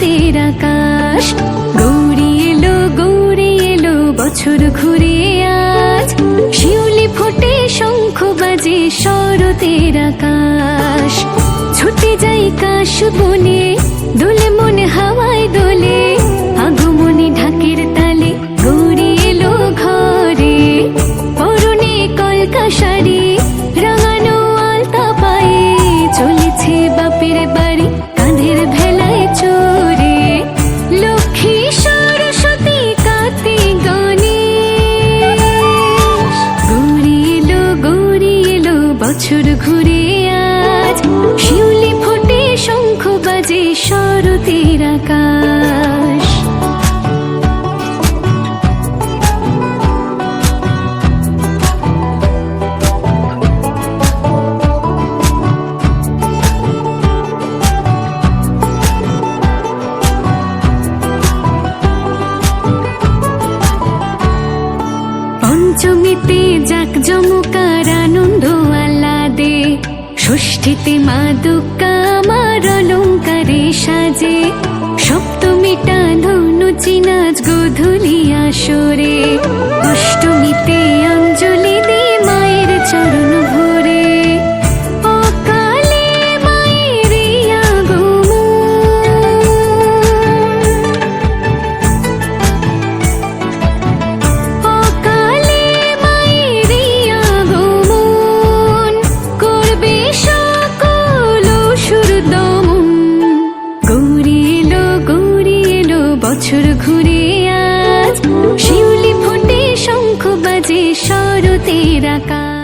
শরতের আকাশ। গৌরী এলো বছর ঘুরে আজ, শিউলি ফোটে শঙ্খ বাজে শরতের আকাশ। ছুটে যাই কাশ বনে, দোলে মনে হাওয়ায় দোলে, আগমনে ঢাকের তালে গৌরী এলো ঘরে। পরনে কলকা শাড়ি, রাঙানো আলতা পায়ে, চলেছে বাপের বাড়ি কাঁধের ভেলায় চড়ে। লক্ষ্মী সরস্বতী কার্তিক গণেশ, গৌরী এলো বছর ঘুরে আজ, শিউলি ফোটে শঙ্খ বাজে শরতের আকাশ। পঞ্চমীতে জাকজমকার আনন্দ আহ্লাদে, ষষ্ঠীতে মা দুর্গা আমার অলঙ্কারে সাজে, সপ্তমীটা ধনুচি নাচ গোধূলি আসরে, অষ্টমীতে অঞ্জলি দে মায়ের চরণ ভরে। অকালে মায়ের আগমন, অকালে মায়ের আগমন, করবে সকল অসুর দমন। গৌরী এলো বছর ঘুরে আজ, শিউলি ফোটে শঙ্খ বাজে শরতের আকাশ।